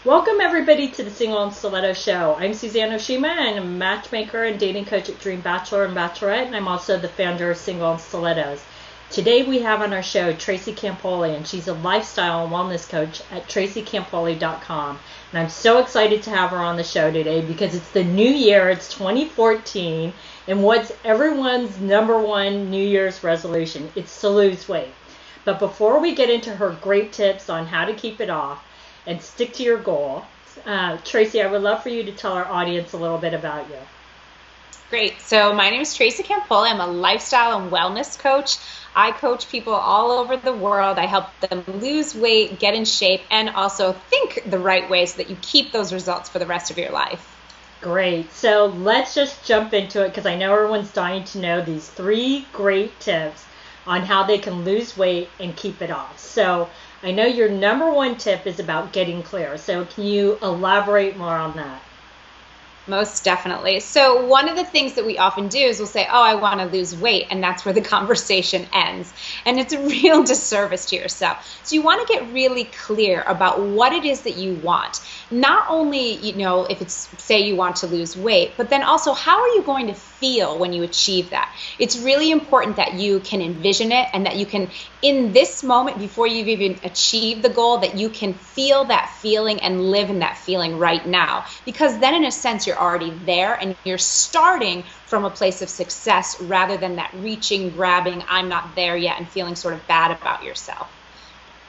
Welcome everybody to the Single and Stiletto Show. I'm Suzanne Oshima, and I'm a matchmaker and dating coach at Dream Bachelor and Bachelorette, and I'm also the founder of Single and Stilettos. Today we have on our show Tracy Campoli, and she's a lifestyle and wellness coach at tracycampoli.com. And I'm so excited to have her on the show today because it's the new year, it's 2014, and what's everyone's number one New Year's resolution? It's to lose weight. But before we get into her great tips on how to keep it off and stick to your goal, Tracy, I would love for you to tell our audience a little bit about you. Great. So my name is Tracy Campoli. I'm a lifestyle and wellness coach. I coach people all over the world. I help them lose weight, get in shape, and also think the right way so that you keep those results for the rest of your life. Great. So let's just jump into it because I know everyone's dying to know these 3 great tips on how they can lose weight and keep it off. So I know your number 1 tip is about getting clear. So can you elaborate more on that? Most definitely. So one of the things that we often do is we'll say, oh, I want to lose weight, and that's where the conversation ends. And it's a real disservice to yourself. So you want to get really clear about what it is that you want. Not only, if it's, say you want to lose weight, but then also how are you going to feel when you achieve that? It's really important that you can envision it and that you can, in this moment, before you've even achieved the goal, that you can feel that feeling and live in that feeling right now. Because then in a sense, you're already there and you're starting from a place of success rather than that reaching, grabbing, I'm not there yet, and feeling sort of bad about yourself.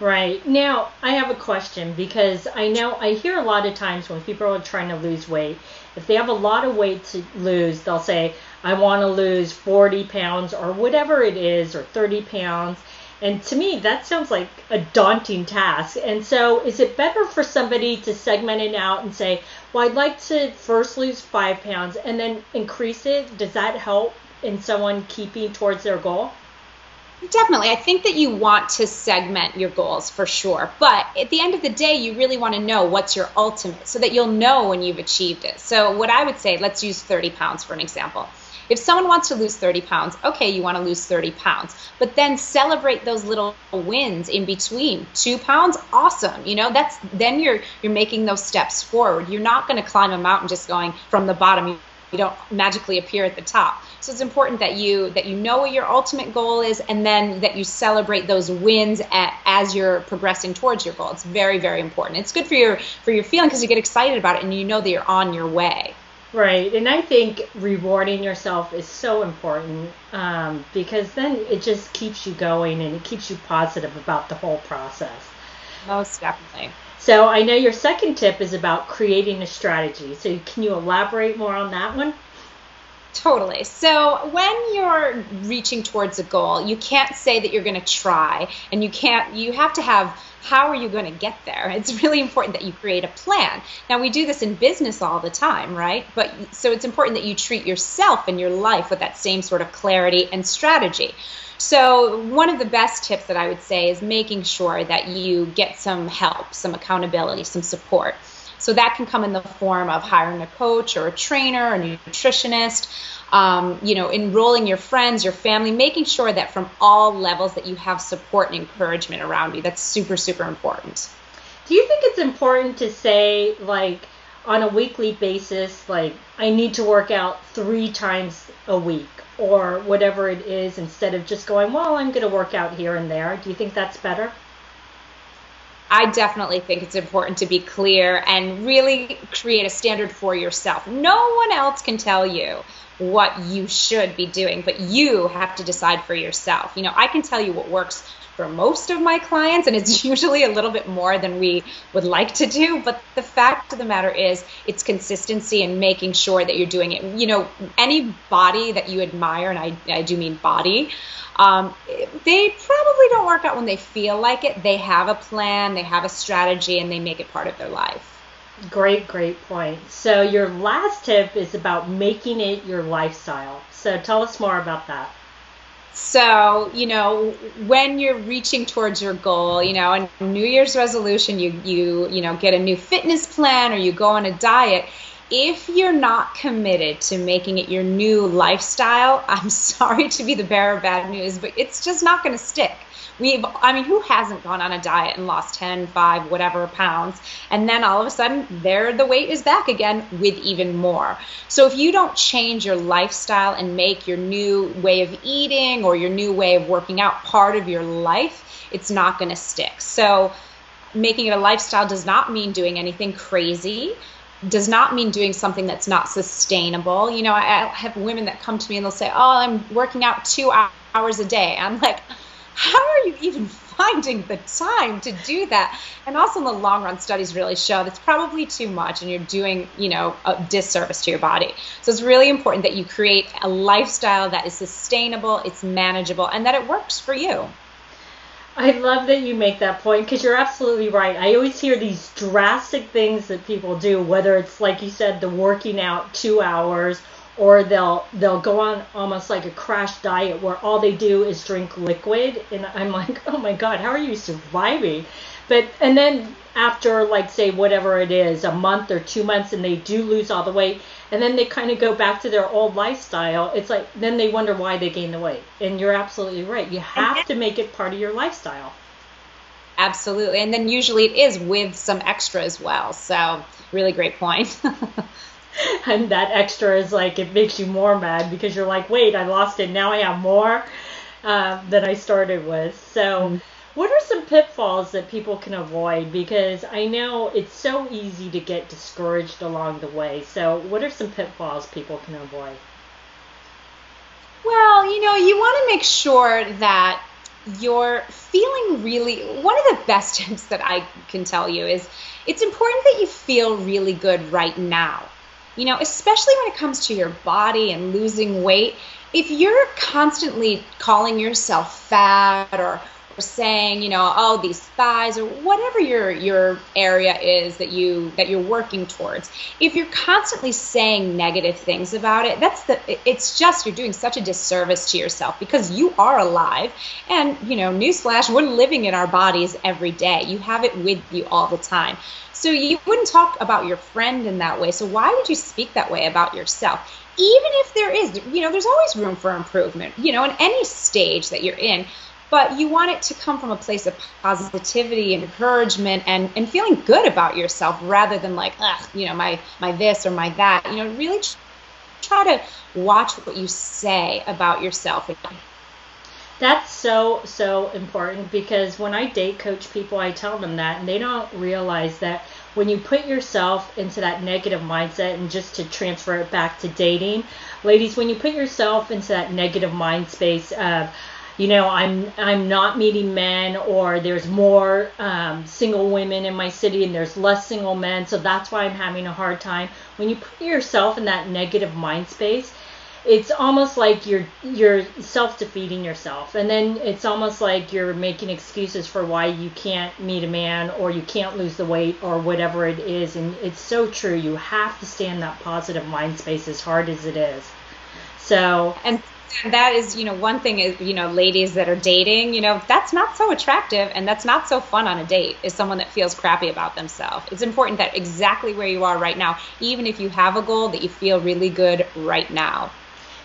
Right. Now, I have a question because I hear a lot of times when people are trying to lose weight, if they have a lot of weight to lose, they'll say, I want to lose 40 pounds or whatever it is, or 30 pounds. And to me, that sounds like a daunting task. And so is it better for somebody to segment it out and say, well, I'd like to first lose 5 pounds and then increase it? Does that help in someone keeping towards their goal? Definitely. I think that you want to segment your goals for sure. But at the end of the day, you really want to know what's your ultimate so that you'll know when you've achieved it. So what I would say, let's use 30 pounds for an example. If someone wants to lose 30 pounds, okay, you want to lose 30 pounds, but then celebrate those little wins in between. 2 pounds, awesome. Then you're making those steps forward. You're not going to climb a mountain just going from the bottom. You don't magically appear at the top. So it's important that you know what your ultimate goal is, and then that you celebrate those wins as you're progressing towards your goal. It's very, very important. It's good for your feeling because you get excited about it and you know that you're on your way. Right, and I think rewarding yourself is so important because then it just keeps you going and it keeps you positive about the whole process. Most definitely. So I know your second tip is about creating a strategy. So can you elaborate more on that one? Totally. So when you're reaching towards a goal, you can't say that you're going to try, and you have to have, how are you going to get there? It's really important that you create a plan. Now, we do this in business all the time, right? But so it's important that you treat yourself and your life with that same sort of clarity and strategy. So one of the best tips that I would say is making sure that you get some help, some accountability, some support. So that can come in the form of hiring a coach or a trainer, a nutritionist, enrolling your friends, your family, making sure that from all levels that you have support and encouragement around you. That's super, super important. Do you think it's important to say, like, on a weekly basis, like, I need to work out 3 times a week or whatever it is, instead of just going, well, I'm going to work out here and there? Do you think that's better? I definitely think it's important to be clear and really create a standard for yourself. No one else can tell you what you should be doing, but you have to decide for yourself. I can tell you what works for most of my clients, and it's usually a little bit more than we would like to do, but the fact of the matter is it's consistency and making sure that you're doing it. Any body that you admire, and I do mean body, they probably don't work out when they feel like it. They have a plan, they have a strategy, and they make it part of their life. Great point. So your last tip is about making it your lifestyle. So tell us more about that. So, when you're reaching towards your goal, a New Year's resolution, you get a new fitness plan or you go on a diet, if you're not committed to making it your new lifestyle, I'm sorry to be the bearer of bad news, but it's just not going to stick. Who hasn't gone on a diet and lost 10, 5, whatever pounds, and then all of a sudden the weight is back again with even more. So if you don't change your lifestyle and make your new way of eating or your new way of working out part of your life, it's not going to stick. So making it a lifestyle does not mean doing anything crazy, does not mean doing something that's not sustainable. I have women that come to me and they'll say, oh, I'm working out 2 hours a day. I'm like, how are you even finding the time to do that? And also in the long run, studies really show that's probably too much and you're doing, a disservice to your body. So it's really important that you create a lifestyle that is sustainable, it's manageable, and that it works for you. I love that you make that point because you're absolutely right. I always hear these drastic things that people do, whether it's like you said, the working out 2 hours, or they'll go on almost like a crash diet where all they do is drink liquid. And I'm like, oh my God, how are you surviving? And then after, like, say, whatever it is, a month or 2 months, and they do lose all the weight, and then they kind of go back to their old lifestyle, it's like, then they wonder why they gain the weight. And you're absolutely right. You have to make it part of your lifestyle. Absolutely. And then usually it is with some extra as well. So really great point. And that extra is like, it makes you more mad because you're like, wait, I lost it. Now I have more than I started with. So what are some pitfalls that people can avoid? Because I know it's so easy to get discouraged along the way. So what are some pitfalls people can avoid? Well, you want to make sure that you're feeling really, one of the best tips that I can tell you is it's important that you feel really good right now. Especially when it comes to your body and losing weight, if you're constantly calling yourself fat or saying, oh, these thighs or whatever your area is that you're working towards, if you're constantly saying negative things about it, you're doing such a disservice to yourself because you are alive. And, newsflash, we're living in our bodies every day. You have it with you all the time. So you wouldn't talk about your friend in that way. So why would you speak that way about yourself? Even if there is, there's always room for improvement, in any stage that you're in. But you want it to come from a place of positivity, encouragement, and feeling good about yourself rather than like, my this or my that. Really try to watch what you say about yourself. That's so, so important because when I date coach people, I tell them that, and they don't realize that when you put yourself into that negative mindset, and just to transfer it back to dating, ladies, when you put yourself into that negative mind space of, I'm not meeting men, or there's more single women in my city and there's less single men, so that's why I'm having a hard time. When you put yourself in that negative mind space, it's almost like you're self-defeating yourself. And then it's almost like you're making excuses for why you can't meet a man or you can't lose the weight or whatever it is. And it's so true. You have to stay in that positive mind space as hard as it is. So, and that is, one thing is, ladies that are dating, that's not so attractive and that's not so fun on a date, is someone that feels crappy about themselves. It's important that exactly where you are right now, even if you have a goal, that you feel really good right now.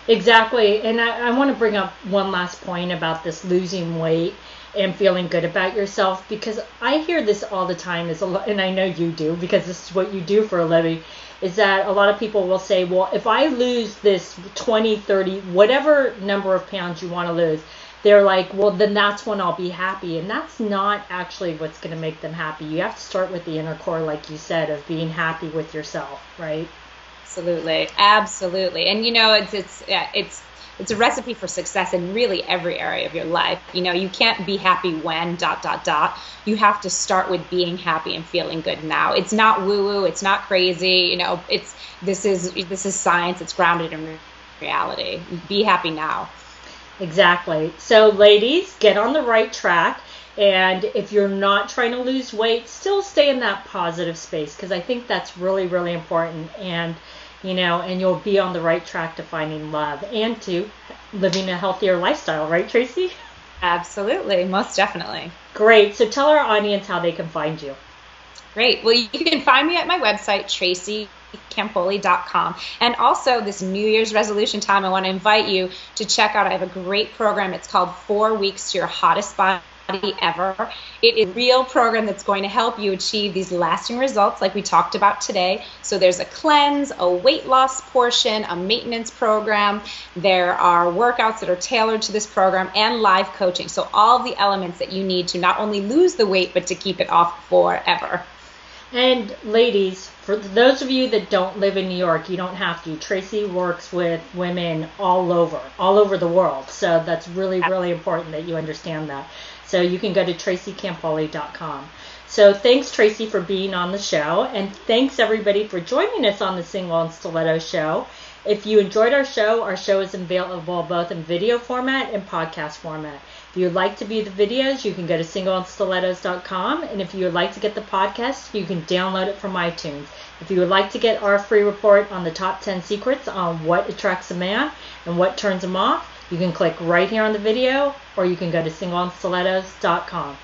Exactly. And I want to bring up one last point about this losing weight and feeling good about yourself, because I hear this all the time, and I know you do because this is what you do for a living, is that a lot of people will say, well, if I lose this 20, 30, whatever number of pounds you want to lose, they're like, well, then that's when I'll be happy. And that's not actually what's going to make them happy. You have to start with the inner core, like you said, of being happy with yourself, right? Absolutely. And it's a recipe for success in really every area of your life. You can't be happy when ... You have to start with being happy and feeling good now. It's not woo-woo, it's not crazy, this is science, it's grounded in reality. Be happy now. Exactly. So ladies, get on the right track. And if you're not trying to lose weight, still stay in that positive space, because I think that's really, really important. And and you'll be on the right track to finding love and to living a healthier lifestyle, right, Tracy? Absolutely, most definitely. Great. So tell our audience how they can find you. Great. Well, you can find me at my website, Campoli.com. And also this New Year's resolution time, I want to invite you to check out. I have a great program. It's called 4 Weeks to Your Hottest Body Ever. It is a real program that's going to help you achieve these lasting results like we talked about today. So there's a cleanse, a weight loss portion, a maintenance program. There are workouts that are tailored to this program and live coaching. So all the elements that you need to not only lose the weight, but to keep it off forever. And ladies, for those of you that don't live in New York, you don't have to. Tracy works with women all over the world. So that's really, really important that you understand that. So you can go to tracycampoli.com. So thanks, Tracy, for being on the show. And thanks, everybody, for joining us on the Single and Stiletto Show. If you enjoyed our show is available both in video format and podcast format. If you would like to view the videos, you can go to singleandstilettos.com. And if you would like to get the podcast, you can download it from iTunes. If you would like to get our free report on the top 10 secrets on what attracts a man and what turns him off, you can click right here on the video, or you can go to singleandstilettos.com.